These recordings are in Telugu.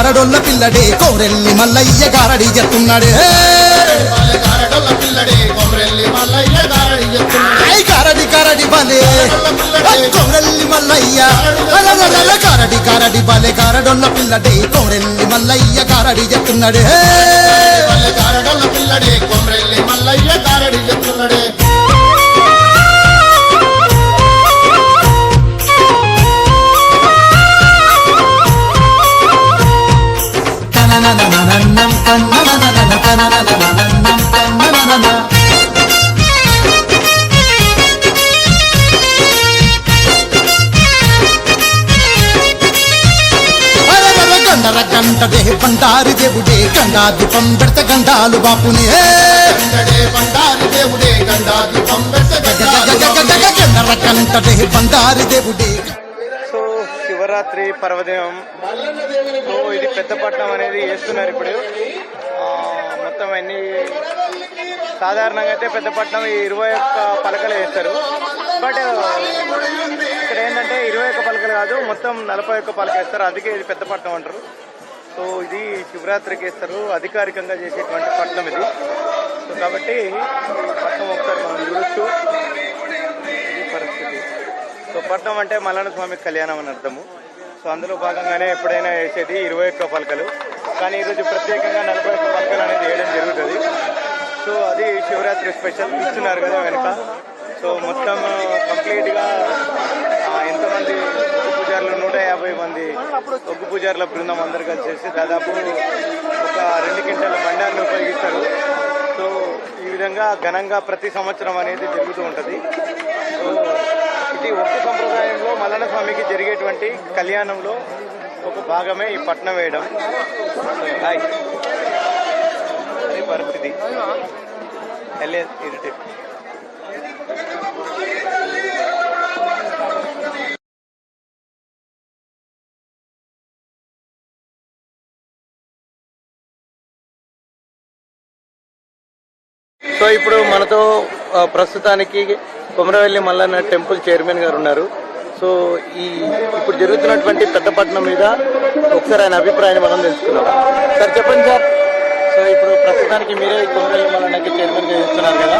గారడొల్ల పిల్లడే కోరెల్లి మల్లయ్య గారడి చెప్తున్నాడే గారడి గారడి బలే కోరెల్లి మల్లయ్య గారడి గారడి బలే గారడొల్ల పిల్లడే కోరెల్లి మల్లయ్య గారడి చెప్తున్నాడే గారడొల్ల పిల్లడే కొమ్రెల్లి మల్లయ్య గారడి చెప్తున్నాడే గంటడే బండారి దేవుడే గండా దీపం పెడత గండాలు బాపునే బండారి దేవుడే గండా దీపం గంటడే బండారి దేవుడే. సో శివరాత్రి పర్వదినం. సో ఇది పెద్దపట్నం అనేది వేస్తున్నారు ఇప్పుడు. మొత్తం అన్ని సాధారణంగా అయితే పెద్దపట్నం 21 పలకలు వేస్తారు. బట్ ఇక్కడ ఏంటంటే 21 పలకలు కాదు, మొత్తం 41 పలక వేస్తారు. అందుకే ఇది పెద్దపట్నం అంటారు. సో ఇది శివరాత్రికి వేస్తారు, అధికారికంగా చేసేటువంటి పట్నం ఇది. సో కాబట్టి పట్నం ఒకసారి మనం చూడొచ్చు. ఇది పరిస్థితి. సో పట్నం అంటే మల్లన్న స్వామి కళ్యాణం అని అర్థము. సో అందులో భాగంగానే ఎప్పుడైనా వేసేది 21 పలకలు, కానీ ఈరోజు ప్రత్యేకంగా 41 పలకలు అనేది వేయడం జరుగుతుంది. సో అది శివరాత్రి స్పెషల్ ఇస్తున్నారు కదా వెనక. సో మొత్తం కంప్లీట్గా ఎంతమంది పూజారులు 150 మంది ఒగ్గు పూజారుల బృందం అందరు కలిసేసి దాదాపు ఒక 2 క్వింటాల బండాన్ని ఉపయోగిస్తారు. సో ఈ విధంగా ఘనంగా ప్రతి సంవత్సరం అనేది జరుగుతూ ఉంటుంది. సో ఇది ఒగ్గు సంప్రదాయంలో మల్లన్న స్వామికి జరిగేటువంటి కళ్యాణంలో ఒక భాగమే ఈ పట్నం వేయడం. అది పరిస్థితి. సో ఇప్పుడు మనతో ప్రస్తుతానికి కొమరవెల్లి మల్లన్న టెంపుల్ చైర్మన్ గారు ఉన్నారు. సో ఇప్పుడు జరుగుతున్నటువంటి పెద్దపట్నం మీద ఒకసారి ఆయన అభిప్రాయాన్ని మనం తెలుసుకున్నాం. సార్ చెప్పండి సార్. సో ఇప్పుడు ప్రస్తుతానికి మీరే కొమరవెల్లి మల్లన్నకి చైర్మన్ గా చేస్తున్నారు కదా,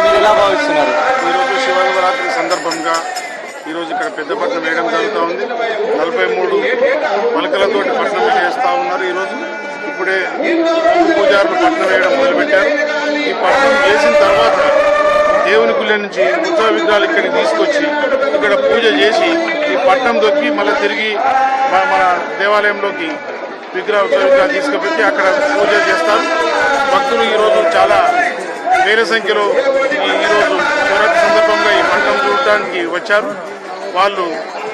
మీరు ఎలా భావిస్తున్నారు? ఈరోజు శివరాత్రి సందర్భంగా ఈరోజు ఇక్కడ పెద్దపట్నం వేయడం జరుగుతూ ఉంది. 43 పలకలతోటి పట్నం వేస్తూ ఉన్నారు. ఈరోజు ఇప్పుడే పూజారులు పట్నం వేయడం మొదలుపెట్టారు. ఈ పట్నం వేసిన తర్వాత దేవుని గుళ్ళ నుంచి ఉత్సవ విగ్రహాలు ఇక్కడికి తీసుకొచ్చి ఇక్కడ పూజ చేసి ఈ పట్నం దొక్కి మళ్ళీ తిరిగి మన దేవాలయంలోకి ఉత్సవ విగ్రహాలు తీసుకుపెట్టి అక్కడ పూజ చేస్తారు. భక్తులు ఈరోజు చాలా వేల సంఖ్యలో ఈరోజు శివరాత్రి సందర్భంగా ఈ పట్నం చూడటానికి వచ్చారు.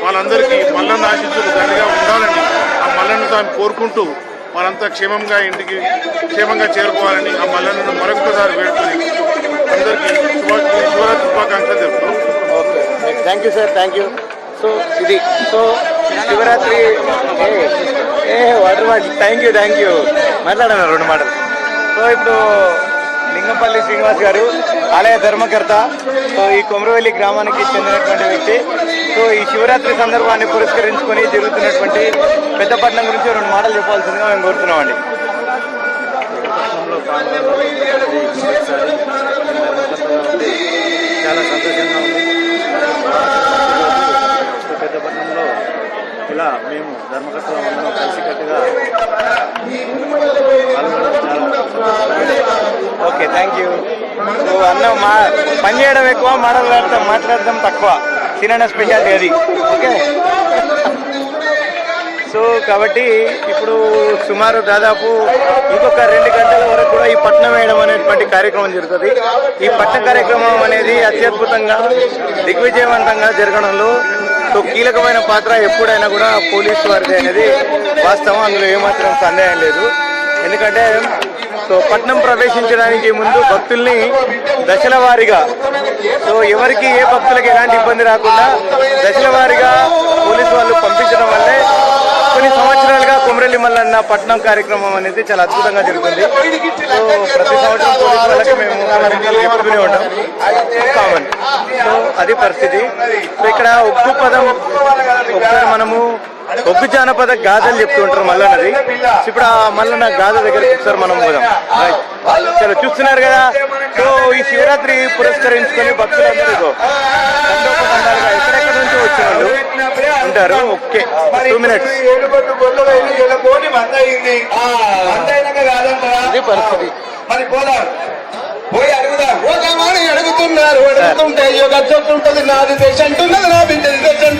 వాళ్ళందరికీ మల్లన్న ఆశీస్సులు దండిగా ఉండాలని ఆ మల్లన్న స్వామి కోరుకుంటూ వాళ్ళంతా క్షేమంగా ఇంటికి క్షేమంగా చేరుకోవాలని ఆ మల్లన్నను మరొకసారి వేడుకొని అందరికీ శివరాత్రి శుభాకాంక్షలు తెలుపుతాం. Okay, thank you sir, thank you. So ఇది సో శివరాత్రి థ్యాంక్ యూ మాట్లాడాను 2 మాటలు. సో ఇప్పుడు లింగంపల్లి శ్రీనివాస్ గారు ఆలయ ధర్మకర్త. సో ఈ కొమరవెల్లి గ్రామానికి చెందినటువంటి వ్యక్తి. సో ఈ శివరాత్రి సందర్భాన్ని పురస్కరించుకొని జరుగుతున్నటువంటి పెద్దపట్నం గురించి 2 మాటలు చెప్పాల్సిందిగా మేము కోరుతున్నామండి. చాలా సంతోషంగా ఉంది. పెద్దపట్నంలో ఇలా మేము ధర్మకర్తలు అందరం కలిసికట్టుగా ఓకే, థ్యాంక్ యూ. సో అన్న పని చేయడం ఎక్కువ, మాట్లాడడం తక్కువ. చిన్న స్పెషాలిటీ అది. ఓకే. సో కాబట్టి ఇప్పుడు సుమారు దాదాపు ఇంకొక 2 గంటల వరకు కూడా ఈ పట్నం వేయడం అనేటువంటి కార్యక్రమం జరుగుతుంది. ఈ పట్న కార్యక్రమం అనేది అత్యద్భుతంగా దిగ్విజయవంతంగా జరగడంలో సో కీలకమైన పాత్ర ఎప్పుడైనా కూడా పోలీసు వారిది అనేది వాస్తవం. అందులో ఏమాత్రం సందేహం లేదు. ఎందుకంటే సో పట్నం ప్రవేశించడానికి ముందు భక్తుల్ని దశల వారీగా, సో ఎవరికి ఏ భక్తులకి ఎలాంటి ఇబ్బంది రాకుండా దశల వారీగా పోలీసు వాళ్ళు పంపించడం వల్లే కొన్ని సంవత్సరాలుగా ఫైనల్ గా కొమరెల్లి మల్లన్న పట్నం కార్యక్రమం అనేది చాలా అద్భుతంగా జరుగుతుంది. సో ప్రతి సంవత్సరం పోలీసు వాళ్ళకి మేము కార్యక్రమాలు చెప్తూనే ఉంటాం కామన్. సో అది పరిస్థితి. సో ఇక్కడ ఒగ్గు పదం ఒకసారి మనము ఒగ్గు జానపద గాథలు చెప్తూ ఉంటారు మల్లన్నది. ఇప్పుడు ఆ మల్లన్న గాథ దగ్గరికి ఒకసారి మనం పోదాం. చలో చూస్తున్నారు కదా. సో ఈ శివరాత్రి పురస్కరించుకొని భక్తులందరూ తండోపతండాలుగా ఎక్కడెక్కడ నుంచి వచ్చిన వాళ్ళు ఉంటారు. ఓకే 2 minutes ఇది పరిస్థితి. పోయి అడుగుతున్నారు అడుగుతుంటే ఉంటుంది నాది దేశం అంటున్నది నా బిడ్డ దేశం.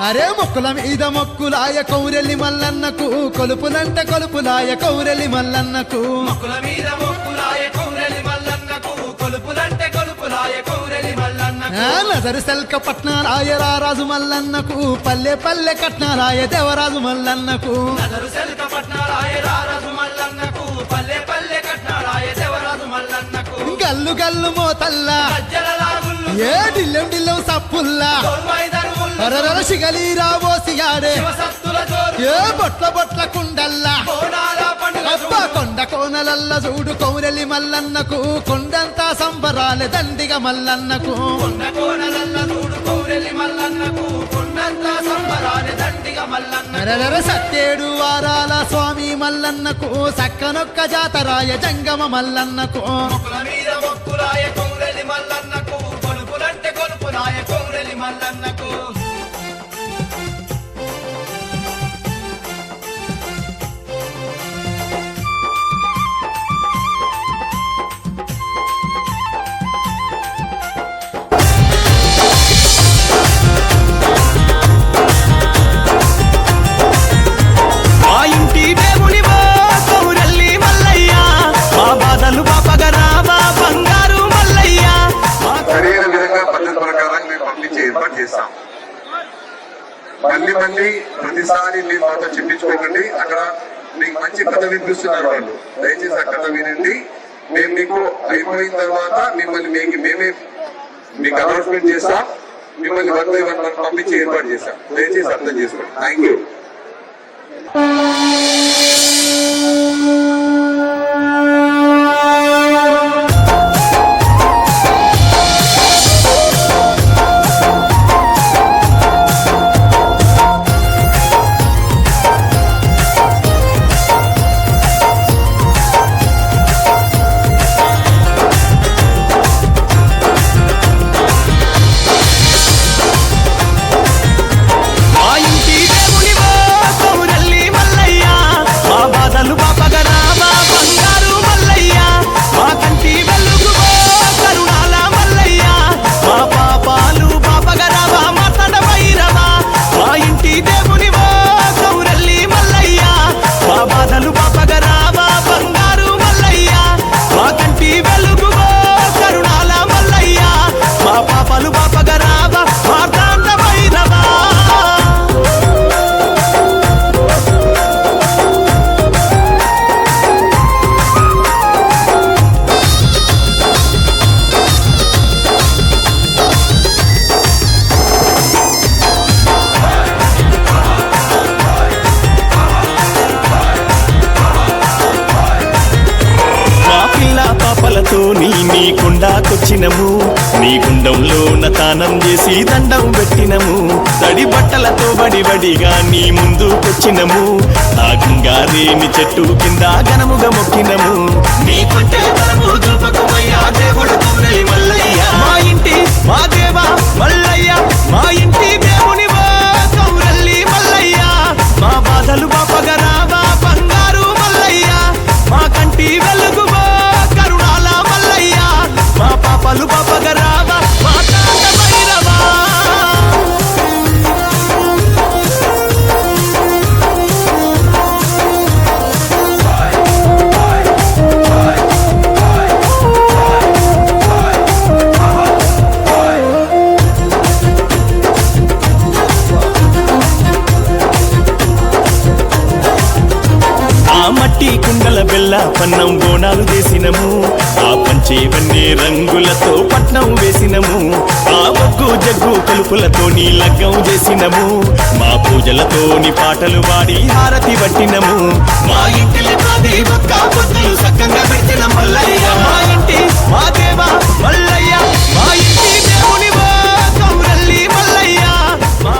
అరే మొక్కుల మీద మొక్కులాయ కౌరెల్లి మల్లన్నకు, కొలుపులంటే కొలుపులాయ కౌరెల్లి మల్లన్నకు. మొక్కుల మీద మొక్కులాయ కౌరెల్లి మల్లన్నకు, కొలుపులంటే కొలుపులాయ కౌరెల్లి మల్లన్నకు. నజరు సెల్క పట్నారాయ రారాజు మల్లన్నకు, పల్లె పల్లె కట్నారాయ దేవరాజు మల్లన్నకు. నజరు సెల్క పట్నారాయ రారాజు మల్లన్నకు, పల్లె పల్లె కట్నారాయ దేవరాజు మల్లన్నకు. గల్లు గల్లు మోతల్లా గజ్జల లాగుళ్ళు ఏ డిల్లెం డిల్లెం సప్పుల్లా తోల్మైదరువుళ్ళు అరరర శిగలీరా ఓసియాడే శివసత్తుల జోరు ఏ బొట్ల బొట్ల కుండల్లా కోనాల పండుగ అబ్బా కొండ కోనలల్ల చూడు కౌరెల్లి మల్లన్నకు, కొండంతా సంబరాలే దండిగ మల్లన్నకు. కొండ కోనలల్ల చూడు కౌరెల్లి మల్లన్నకు, కొండంతా సంబరాలే దండిగ మల్లన్నకు. అరరర సత్తేడు వారాల స్వామి మల్లన్నకు, సక్కనొక్క జాతరాయ జంగమ మల్లన్నకు. మొక్కుల మీద మొక్కులాయ కౌరెల్లి మల్లన్నకు, కొలుపులంటే కొలుపులాయ కౌరెల్లి మల్లన్నకు. మా ఇంటి దేవునివో కౌరెల్లి మల్లయ్య, మా బాధలు బాపగరావా బంగారు మల్లయ్య. సరైన విధంగా పద్ధతి ప్రకారం మేము పంపించే ఏర్పాటు చేస్తాం. మళ్ళీ మళ్ళీ ప్రతిసారి మీరు మాతో చెప్పించుకోకండి. అక్కడ మీకు మంచి కథ వినిపిస్తున్నారు వాళ్ళు, దయచేసి ఆ కథ వినండి. మేము మీకు అయిపోయిన తర్వాత మిమ్మల్ని మేమే మీకు అనౌన్స్మెంట్ చేస్తాం. మిమ్మల్ని 1 by 1 పంపించి ఏర్పాటు చేస్తాం. దయచేసి అర్థం చేసుకోండి. Thank you. మా ఇంటి దేవునివో కౌరెల్లి మల్లయ్య, మా బాధలు బాపగరావా బంగారు మల్లయ్య. మా కంటి వెలుగువో కరుణాల మల్లయ్య, మా పాపాలు బాపగరావా మాతడ వైరవా. మా ఇంటి దేవునివో కౌరెల్లి మల్లయ్య, మా బాధలు బాపగరావా బంగారు మల్లయ్య. మా కంటి వెలుగువో కరుణాల మల్లయ్య, మా పాపాలు బాపగరావా మార్తాండ వైరవా. మా పిల్ల పాపలతో నీ కొండాకొచ్చినము, నీ గుండంలోన తానం చేసి దండం పెట్టినము. తడి బట్టలతో బడిబడిగా నీ ముందుకొచ్చినము, ఆ గంగారేని చెట్టు కింద ఘనముగా మొక్కినము. నీ కొంటే బలము చూపకుమయ్యా దేవుడు కౌరెల్లి మల్లయ్య. మా ఇంటి మా దేవా మల్లయ్య, మా ఇంటి దేవునివో కౌరెల్లి మల్లయ్య, మా బాధలు బాపగరావా బంగారు మల్లయ్య. మా కంటి వెలుగువో కరుణాల మల్లయ్య, మా పాపలు బాపగరావా మా తాత భైరవా. మట్టి కుండల బెల్ల పన్నం బోనాలు చేసినము ఆ పంచేవన్నీ రంగులతో పట్నం వేసినము ఆ ఒగ్గు జగ్గు కలుపులతోని లగ్గం చేసినము మా పూజలతోని పాటలు పాడి హారతి పట్టినము మా ఇంటిలో ఒక్క పొద్దులు సక్కంగా పెట్టిన మల్లయ్య మా ఇంటి మా దేవ మల్లయ్య మా ఇంటి దేవునివో కౌరల్లి మల్లయ్య మా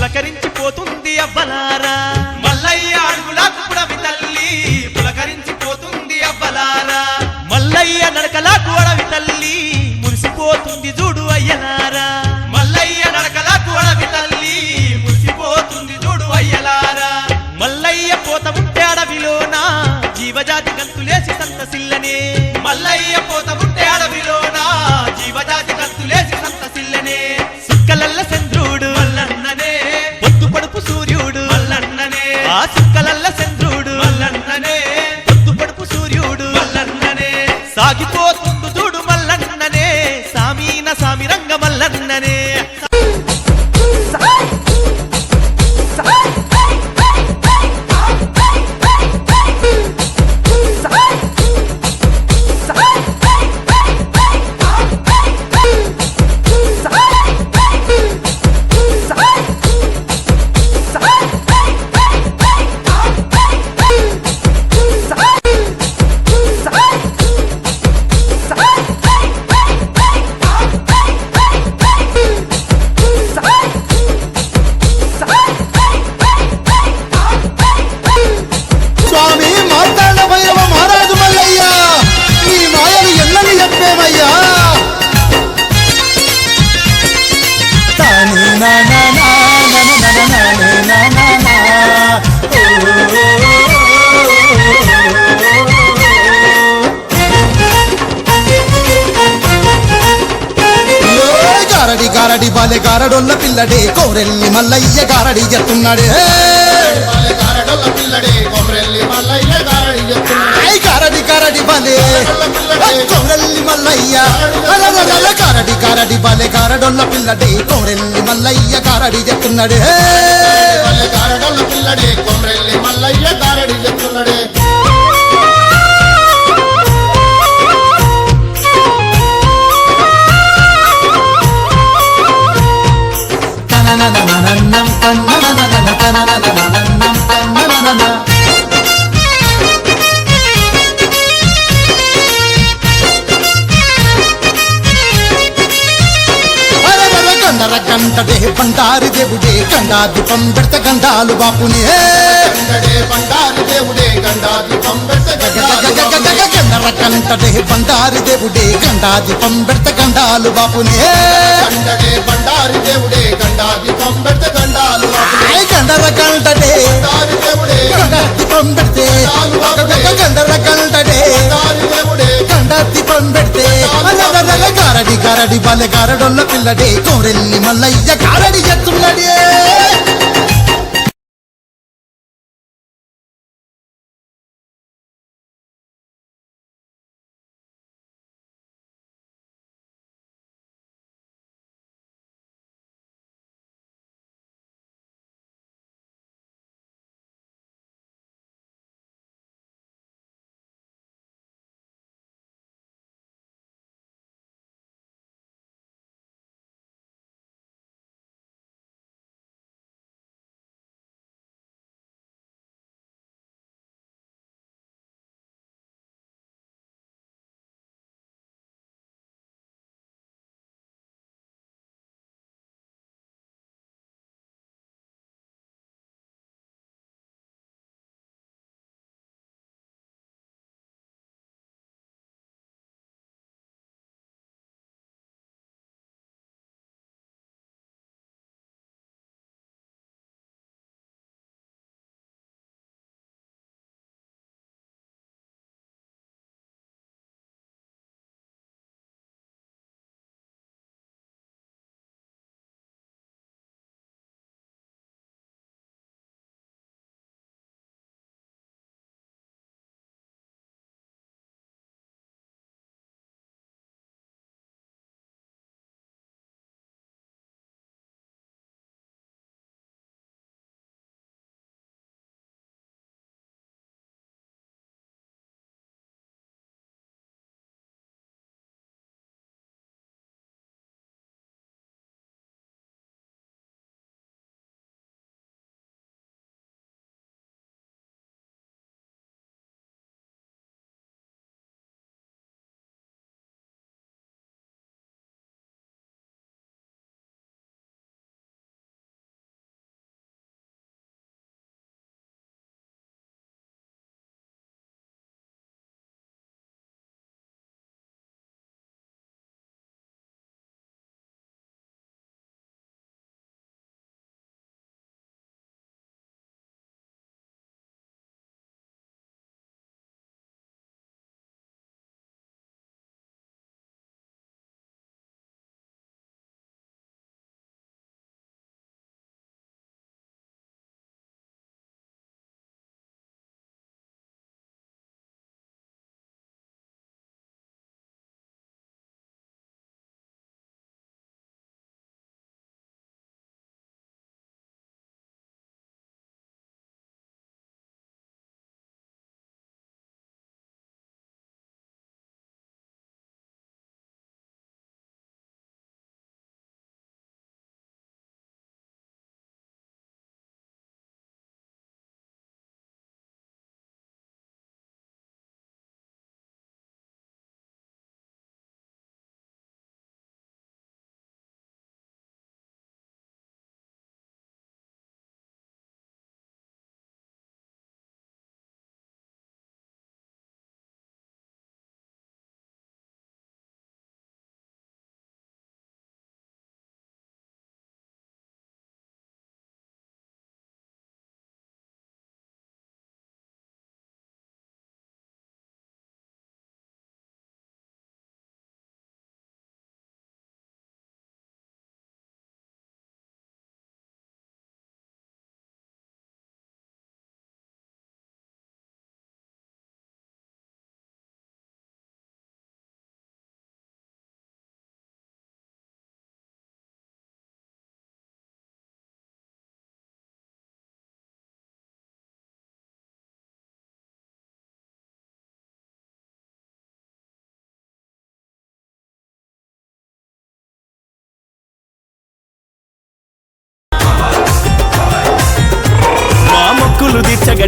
పులకరించిపోతుంది అవ్వలారా మల్లయ్య అడుగులకు పుడమి తల్లి పులకరించిపోతుంది అవ్వలారా మల్లయ్య నడకలకు అడవి తల్లి మురిసిపోతుంది చూడు అయ్యలారా మల్లయ్య నడకలకు అడవి తల్లి మురిసిపోతుంది చూడు అయ్యలారా మల్లయ్య పోత ఉంటే అడవిలోన జీవజాతి గారడి గారడి బాలె గారడొల్ల పిల్లడే కోరెల్లి మల్లయ్య గారడి ఎత్తున్నాడే బాలె గారడొల్ల పిల్లడే కొమ్రెల్లి మల్లయ్య గారడి చెప్తున్నాడే గారడి గారడి బాలే కోరెల్లి మల్లయ్య గారడి గారడి బాలె గారడొల్ల పిల్లడే కోరెల్లి మల్లయ్య గారడి ఎత్తున్నాడే బాలె గారడొల్ల పిల్లడే కొమ్రెల్లి మల్లయ్య గారడి చెప్తున్నాడే గంటడే బండారి దేవుడే గండాధిపం పెడత గండాలు బాపునే గండడే బండారి దేవుడే గండాధిపం పెడత గండాలు గండర కంటడే బండారి దేవుడే గండాధిపం పెడత గండాలు బాపునే గండడే బండారి దేవుడే గండాధిపం పెడత గండాలు గండర కంటడే బండారి దేవుడే గండాధిపం పెడితే గండర కంటడే బండారి దేవుడే గండాధిపం పెడితే గారడి గారడి బాలె గారడొల్ల పిల్లడే కోరెల్లి మల్లయ్య గారడి ఎత్తున్నడే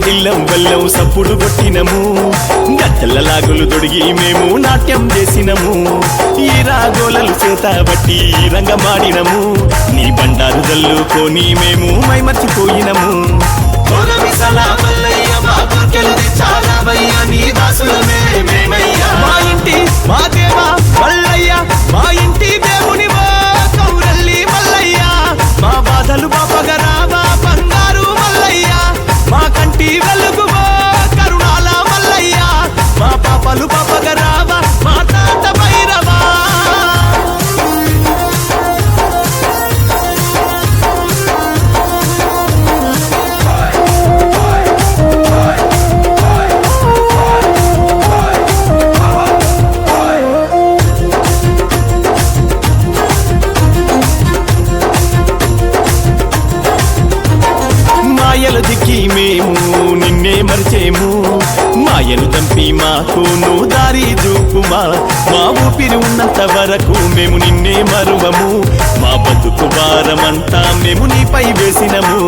డిల్లం బెల్లం సప్పుడు కొట్టినము గద్దెల లాగులు దొడిగి మేము నాట్యం చేసినము ఈ రాగోలలు చేత బట్టి రంగమాడినము నీ బండారు జల్లుకొని మేము మైమర్చిపోయినము మా ఇంటి మా దేవా మల్లయ్య మా ఇంటి దేవునివో కౌరల్లి మల్లయ్య మా బాధలు బాపగరావా బంగారు మల్లయ్య మా కంటి వెలుగువో కరుణాల మల్లయ్య మా పాపలు బాపగరావా మా తాత భైరవా మాయలు దిక్కి మేము నిన్నే మరిచేము మాయను తంపి మాకు నువ్వు దారి చూపుమా మా ఊపిరి ఉన్నంత వరకు మేము నిన్నే మరువము మా బతుకు భారమంతా మేము నీపై వేసినము